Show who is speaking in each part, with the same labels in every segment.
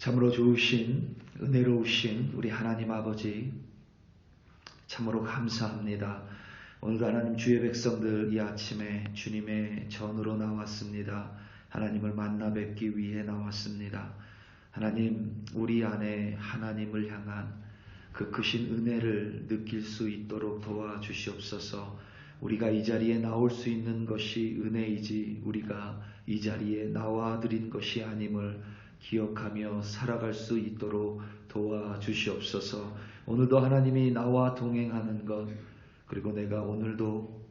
Speaker 1: 참으로 좋으신 은혜로우신 우리 하나님 아버지 참으로 감사합니다. 오늘도 하나님 주의 백성들 이 아침에 주님의 전으로 나왔습니다. 하나님을 만나 뵙기 위해 나왔습니다. 하나님, 우리 안에 하나님을 향한 그 크신 은혜를 느낄 수 있도록 도와주시옵소서. 우리가 이 자리에 나올 수 있는 것이 은혜이지 우리가 이 자리에 나와드린 것이 아님을 기억하며 살아갈 수 있도록 도와주시옵소서. 오늘도 하나님이 나와 동행하는 것, 그리고 내가 오늘도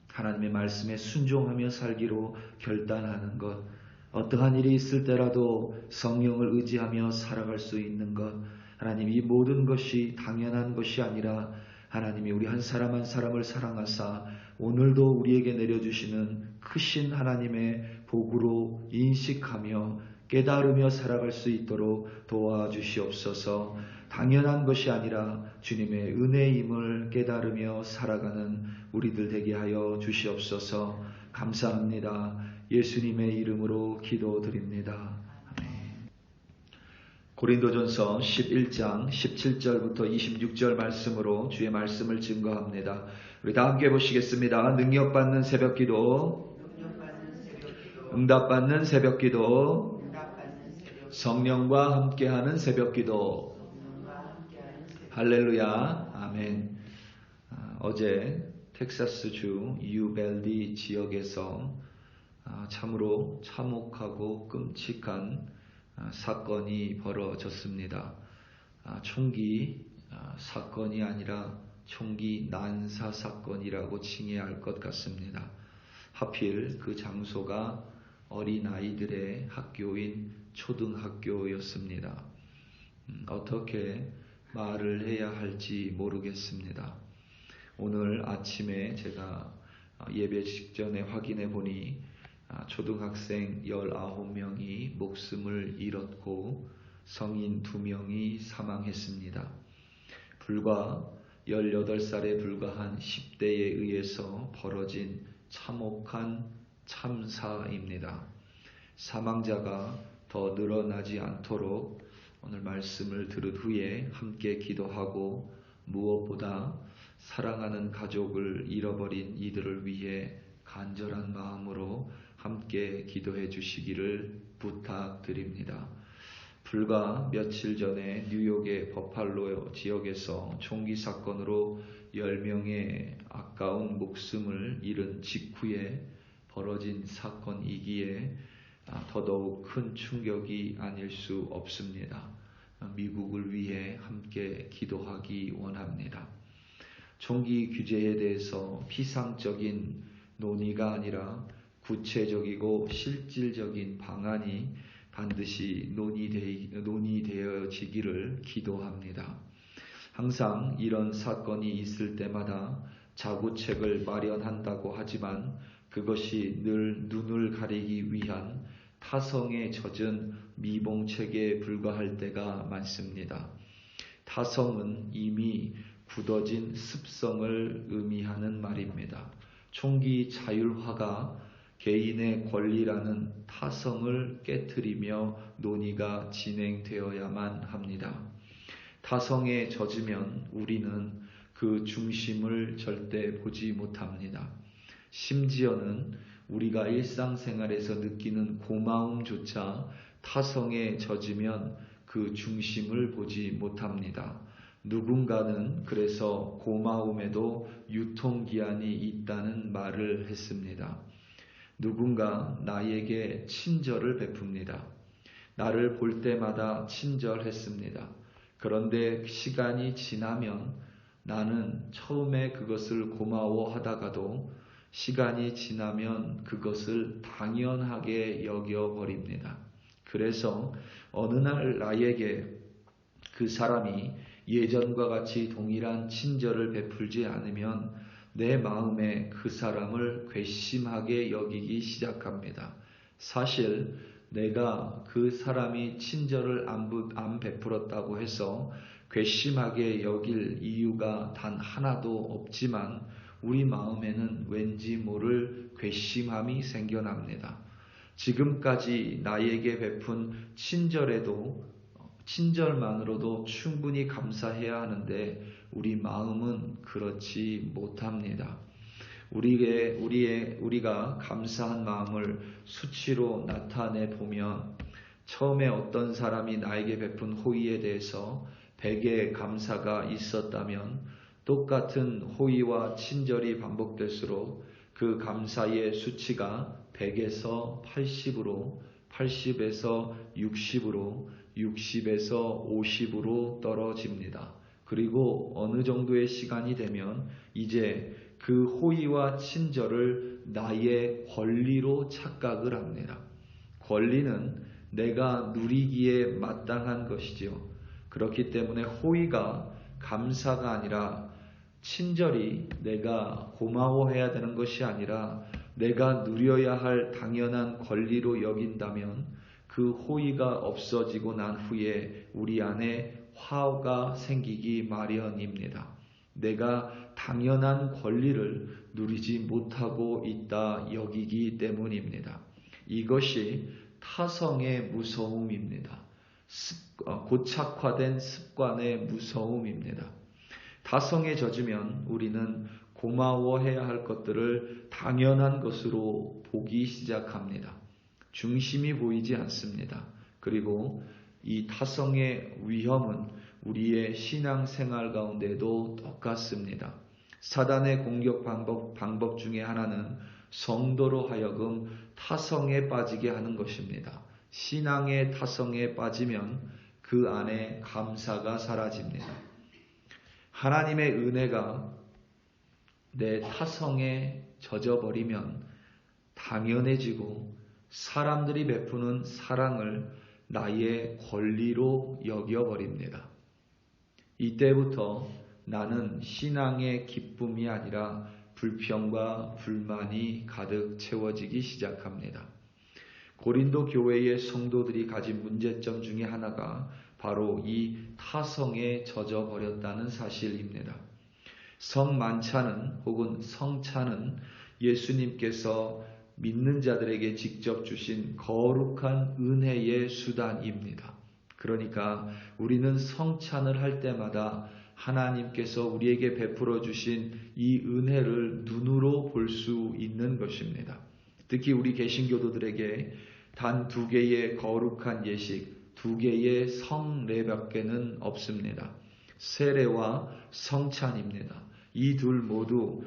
Speaker 1: 하나님의 말씀에 순종하며 살기로 결단하는 것, 어떠한 일이 있을 때라도 성령을 의지하며 살아갈 수 있는 것, 하나님, 이 모든 것이 당연한 것이 아니라 하나님이 우리 한 사람 한 사람을 사랑하사 오늘도 우리에게 내려주시는 크신 하나님의 복으로 인식하며 깨달으며 살아갈 수 있도록 도와주시옵소서. 당연한 것이 아니라 주님의 은혜임을 깨달으며 살아가는 우리들 되게 하여 주시옵소서. 감사합니다. 예수님의 이름으로 기도드립니다. 아멘. 고린도전서 11장 17절부터 26절 말씀으로 주의 말씀을 증거합니다. 우리 다 함께 보시겠습니다. 능력받는 새벽기도, 응답받는 새벽기도, 성령과 함께하는 새벽기도. 할렐루야. 아멘. 어제 텍사스주 유밸디 지역에서 참으로 참혹하고 끔찍한 사건이 벌어졌습니다. 총기 사건이 아니라 총기 난사 사건이라고 칭해야 할 것 같습니다. 하필 그 장소가 어린아이들의 학교인 초등학교였습니다. 어떻게 말을 해야 할지 모르겠습니다. 오늘 아침에 제가 예배 직전에 확인해 보니 초등학생 19명이 목숨을 잃었고 성인 2명이 사망했습니다. 불과 18살에 불과한 10대에 의해서 벌어진 참혹한 참사입니다. 사망자가 더 늘어나지 않도록 오늘 말씀을 들은 후에 함께 기도하고 무엇보다 사랑하는 가족을 잃어버린 이들을 위해 간절한 마음으로 함께 기도해 주시기를 부탁드립니다. 불과 며칠 전에 뉴욕의 버팔로 지역에서 총기 사건으로 10명의 아까운 목숨을 잃은 직후에 벌어진 사건이기에 더더욱 큰 충격이 아닐 수 없습니다. 미국을 위해 함께 기도하기 원합니다. 총기 규제에 대해서 피상적인 논의가 아니라 구체적이고 실질적인 방안이 반드시 논의되어지기를 기도합니다. 항상 이런 사건이 있을 때마다 자구책을 마련한다고 하지만 그것이 늘 눈을 가리기 위한 타성에 젖은 미봉책에 불과할 때가 많습니다. 타성은 이미 굳어진 습성을 의미하는 말입니다. 총기 자율화가 개인의 권리라는 타성을 깨트리며 논의가 진행되어야만 합니다. 타성에 젖으면 우리는 그 중심을 절대 보지 못합니다. 심지어는 우리가 일상생활에서 느끼는 고마움조차 타성에 젖으면 그 중심을 보지 못합니다. 누군가는 그래서 고마움에도 유통기한이 있다는 말을 했습니다. 누군가 나에게 친절을 베풉니다. 나를 볼 때마다 친절했습니다. 그런데 시간이 지나면 나는 처음에 그것을 고마워하다가도 시간이 지나면 그것을 당연하게 여겨버립니다. 그래서 어느 날 나에게 그 사람이 예전과 같이 동일한 친절을 베풀지 않으면 내 마음에 그 사람을 괘씸하게 여기기 시작합니다. 사실 내가 그 사람이 친절을 안 베풀었다고 해서 괘씸하게 여길 이유가 단 하나도 없지만 우리 마음에는 왠지 모를 괘씸함이 생겨납니다. 지금까지 나에게 베푼 친절에도 친절만으로도 충분히 감사해야 하는데 우리 마음은 그렇지 못합니다. 우리가 감사한 마음을 수치로 나타내 보면 처음에 어떤 사람이 나에게 베푼 호의에 대해서 100의 감사가 있었다면 똑같은 호의와 친절이 반복될수록 그 감사의 수치가 100에서 80으로, 80에서 60으로, 60에서 50으로 떨어집니다. 그리고 어느 정도의 시간이 되면 이제 그 호의와 친절을 나의 권리로 착각을 합니다. 권리는 내가 누리기에 마땅한 것이지요. 그렇기 때문에 호의가 감사가 아니라 친절이 내가 고마워해야 되는 것이 아니라 내가 누려야 할 당연한 권리로 여긴다면 그 호의가 없어지고 난 후에 우리 안에 화가 생기기 마련입니다. 내가 당연한 권리를 누리지 못하고 있다 여기기 때문입니다. 이것이 타성의 무서움입니다. 고착화된 습관의 무서움입니다. 타성에 젖으면 우리는 고마워해야 할 것들을 당연한 것으로 보기 시작합니다. 중심이 보이지 않습니다. 그리고 이 타성의 위험은 우리의 신앙생활 가운데도 똑같습니다. 사단의 공격 방법 중에 하나는 성도로 하여금 타성에 빠지게 하는 것입니다. 신앙의 타성에 빠지면 그 안에 감사가 사라집니다. 하나님의 은혜가 내 타성에 젖어버리면 당연해지고 사람들이 베푸는 사랑을 나의 권리로 여겨버립니다. 이때부터 나는 신앙의 기쁨이 아니라 불평과 불만이 가득 채워지기 시작합니다. 고린도 교회의 성도들이 가진 문제점 중에 하나가 바로 이 타성에 젖어버렸다는 사실입니다. 성만찬은 혹은 성찬은 예수님께서 믿는 자들에게 직접 주신 거룩한 은혜의 수단입니다. 그러니까 우리는 성찬을 할 때마다 하나님께서 우리에게 베풀어 주신 이 은혜를 눈으로 볼 수 있는 것입니다. 특히 우리 개신교도들에게 단 2개의 거룩한 예식, 2개의 성례밖에는 없습니다. 세례와 성찬입니다. 이 둘 모두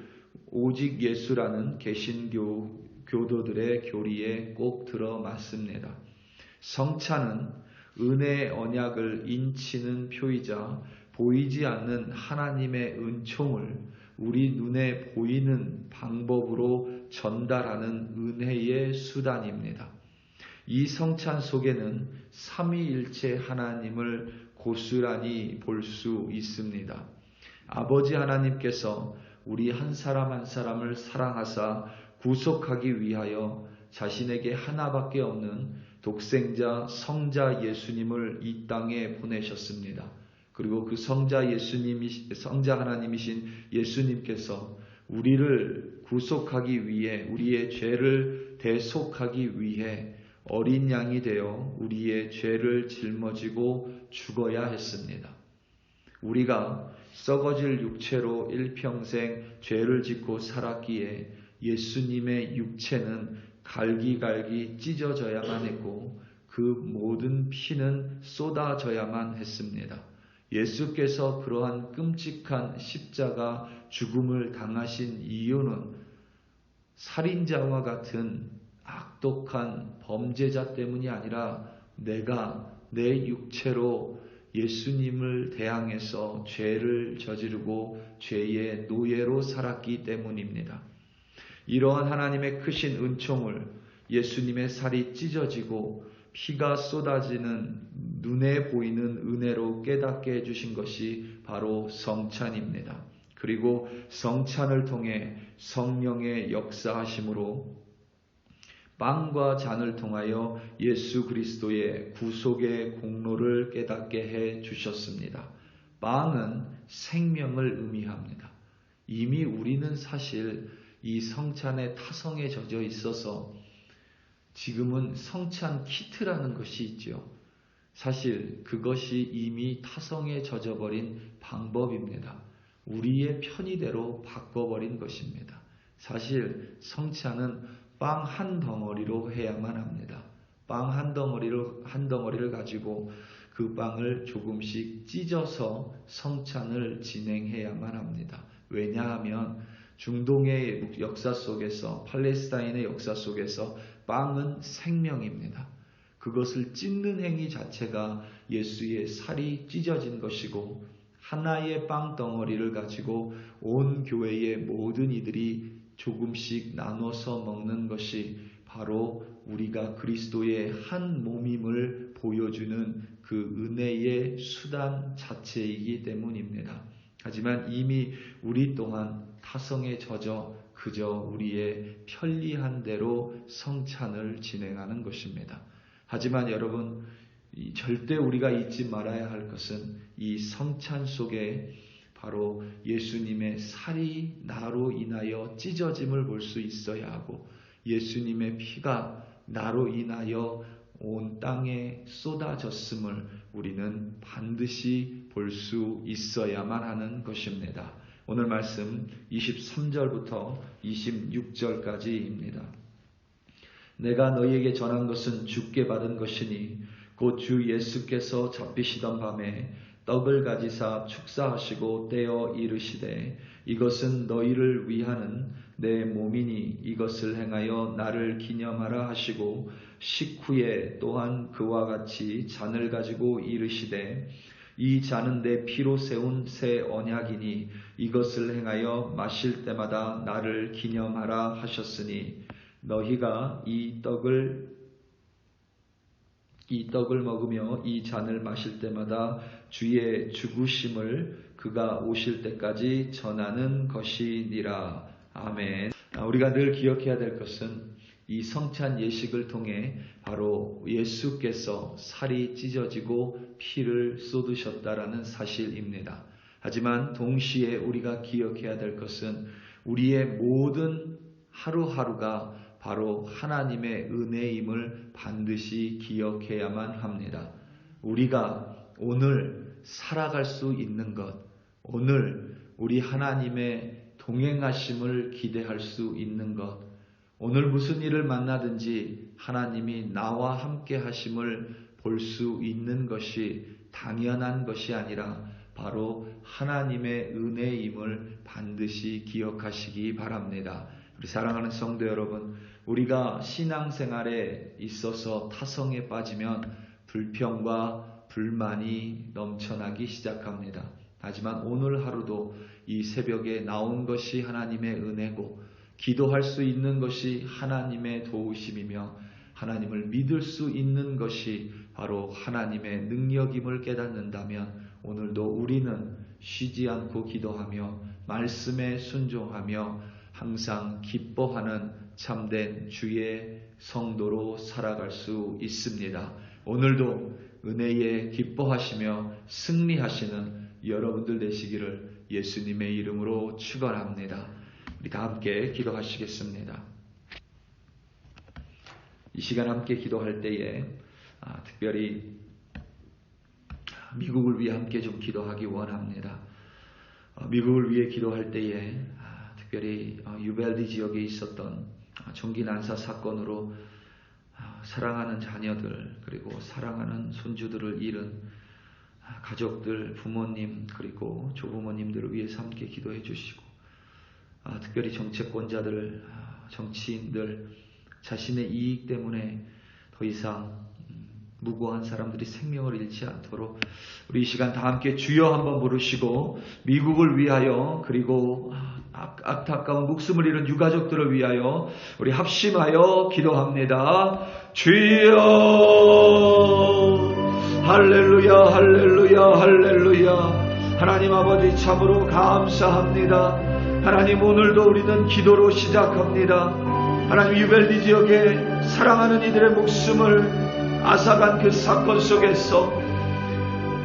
Speaker 1: 오직 예수라는 개신교도들의 교리에 꼭 들어맞습니다. 성찬은 은혜의 언약을 인치는 표이자 보이지 않는 하나님의 은총을 우리 눈에 보이는 방법으로 전달하는 은혜의 수단입니다. 이 성찬 속에는 삼위일체 하나님을 고스란히 볼 수 있습니다. 아버지 하나님께서 우리 한 사람 한 사람을 사랑하사 구속하기 위하여 자신에게 하나밖에 없는 독생자 성자 예수님을 이 땅에 보내셨습니다. 그리고 그 성자 하나님이신 예수님께서 우리를 구속하기 위해, 우리의 죄를 대속하기 위해 어린 양이 되어 우리의 죄를 짊어지고 죽어야 했습니다. 우리가 썩어질 육체로 일평생 죄를 짓고 살았기에 예수님의 육체는 갈기갈기 찢어져야만 했고 그 모든 피는 쏟아져야만 했습니다. 예수께서 그러한 끔찍한 십자가 죽음을 당하신 이유는 살인자와 같은 악독한 범죄자 때문이 아니라 내가 내 육체로 예수님을 대항해서 죄를 저지르고 죄의 노예로 살았기 때문입니다. 이러한 하나님의 크신 은총을 예수님의 살이 찢어지고 피가 쏟아지는 눈에 보이는 은혜로 깨닫게 해주신 것이 바로 성찬입니다. 그리고 성찬을 통해 성령의 역사하심으로 빵과 잔을 통하여 예수 그리스도의 구속의 공로를 깨닫게 해 주셨습니다. 빵은 생명을 의미합니다. 이미 우리는 사실 이 성찬의 타성에 젖어 있어서 지금은 성찬 키트라는 것이 있죠. 사실 그것이 이미 타성에 젖어버린 방법입니다. 우리의 편의대로 바꿔버린 것입니다. 사실 성찬은 빵 한 덩어리로 해야만 합니다. 빵 한 덩어리를 가지고 그 빵을 조금씩 찢어서 성찬을 진행해야만 합니다. 왜냐하면 중동의 역사 속에서, 팔레스타인의 역사 속에서 빵은 생명입니다. 그것을 찢는 행위 자체가 예수의 살이 찢어진 것이고, 하나의 빵 덩어리를 가지고 온 교회의 모든 이들이 조금씩 나눠서 먹는 것이 바로 우리가 그리스도의 한 몸임을 보여주는 그 은혜의 수단 자체이기 때문입니다. 하지만 이미 우리 또한 타성에 젖어 그저 우리의 편리한 대로 성찬을 진행하는 것입니다. 하지만 여러분, 절대 우리가 잊지 말아야 할 것은 이 성찬 속에 바로 예수님의 살이 나로 인하여 찢어짐을 볼 수 있어야 하고, 예수님의 피가 나로 인하여 온 땅에 쏟아졌음을 우리는 반드시 볼 수 있어야만 하는 것입니다. 오늘 말씀 23절부터 26절까지입니다. 내가 너희에게 전한 것은 주께 받은 것이니 곧 주 예수께서 잡히시던 밤에 떡을 가지사 축사하시고 떼어 이르시되 이것은 너희를 위하는 내 몸이니 이것을 행하여 나를 기념하라 하시고 식후에 또한 그와 같이 잔을 가지고 이르시되 이 잔은 내 피로 세운 새 언약이니 이것을 행하여 마실 때마다 나를 기념하라 하셨으니 너희가 이 떡을 먹으며 이 잔을 마실 때마다 주의 죽으심을 그가 오실 때까지 전하는 것이니라. 아멘. 우리가 늘 기억해야 될 것은 이 성찬 예식을 통해 바로 예수께서 살이 찢어지고 피를 쏟으셨다라는 사실입니다. 하지만 동시에 우리가 기억해야 될 것은 우리의 모든 하루하루가 바로 하나님의 은혜임을 반드시 기억해야만 합니다. 우리가 오늘 살아갈 수 있는 것, 오늘 우리 하나님의 동행하심을 기대할 수 있는 것, 오늘 무슨 일을 만나든지 하나님이 나와 함께 하심을 볼 수 있는 것이 당연한 것이 아니라 바로 하나님의 은혜임을 반드시 기억하시기 바랍니다. 우리 사랑하는 성도 여러분, 우리가 신앙생활에 있어서 타성에 빠지면 불평과 불만이 넘쳐나기 시작합니다. 하지만 오늘 하루도 이 새벽에 나온 것이 하나님의 은혜고 기도할 수 있는 것이 하나님의 도우심이며 하나님을 믿을 수 있는 것이 바로 하나님의 능력임을 깨닫는다면 오늘도 우리는 쉬지 않고 기도하며 말씀에 순종하며 항상 기뻐하는 참된 주의 성도로 살아갈 수 있습니다. 오늘도 은혜에 기뻐하시며 승리하시는 여러분들 되시기를 예수님의 이름으로 축원합니다. 우리 다 함께 기도하시겠습니다. 이 시간 함께 기도할 때에 특별히 미국을 위해 함께 좀 기도하기 원합니다. 미국을 위해 기도할 때에 특별히 유벨디 지역에 있었던 총기 난사 사건으로 사랑하는 자녀들 그리고 사랑하는 손주들을 잃은 가족들, 부모님 그리고 조부모님들을 위해서 함께 기도해 주시고 특별히 정치권자들, 정치인들 자신의 이익 때문에 더 이상 무고한 사람들이 생명을 잃지 않도록 우리 이 시간 다 함께 주여 한번 부르시고 미국을 위하여 그리고 안타까운 목숨을 잃은 유가족들을 위하여 우리 합심하여 기도합니다. 주여 할렐루야 할렐루야 할렐루야. 하나님 아버지 참으로 감사합니다. 하나님 오늘도 우리는 기도로 시작합니다. 하나님 유벨디 지역에 사랑하는 이들의 목숨을 앗아간 그 사건 속에서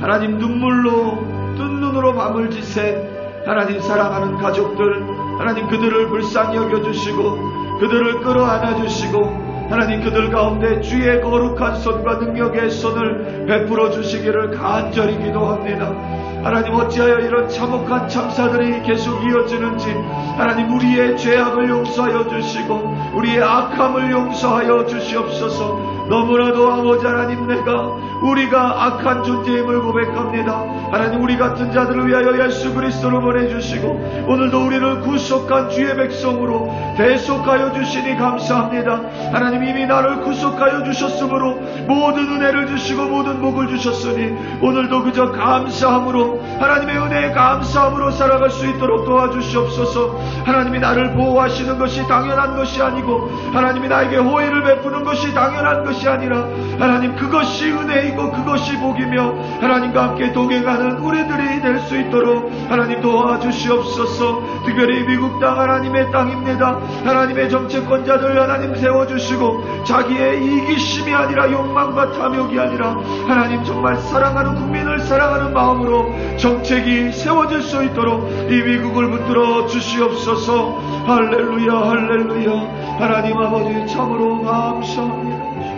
Speaker 1: 하나님 눈물로 뜬 눈으로 밤을 지새 하나님 사랑하는 가족들 하나님 그들을 불쌍히 여겨주시고 그들을 끌어안아 주시고 하나님 그들 가운데 주의 거룩한 손과 능력의 손을 베풀어 주시기를 간절히 기도합니다. 하나님 어찌하여 이런 참혹한 참사들이 계속 이어지는지 하나님 우리의 죄악을 용서하여 주시고 우리의 악함을 용서하여 주시옵소서. 너무나도 아버지 하나님 우리가 악한 존재임을 고백합니다. 하나님 우리 같은 자들을 위하여 예수 그리스도를 보내주시고 오늘도 우리를 구속한 주의 백성으로 대속하여 주시니 감사합니다. 하나님 이미 나를 구속하여 주셨으므로 모든 은혜를 주시고 모든 복을 주셨으니 오늘도 그저 감사함으로 하나님의 은혜에 감사함으로 살아갈 수 있도록 도와주시옵소서. 하나님이 나를 보호하시는 것이 당연한 것이 아니고 하나님이 나에게 호의를 베푸는 것이 당연한 것이 아니라 하나님 그것이 은혜이고 그것이 복이며 하나님과 함께 동행하는 우리들이 될 수 있도록 하나님 도와주시옵소서. 특별히 미국 땅 하나님의 땅입니다. 하나님의 정치권자들 하나님 세워주시고 자기의 이기심이 아니라 욕망과 탐욕이 아니라 하나님 정말 사랑하는 국민을 사랑하는 마음으로 정책이 세워질 수 있도록 이 미국을 붙들어 주시옵소서. 할렐루야 할렐루야. 하나님 아버지 참으로 감사합니다.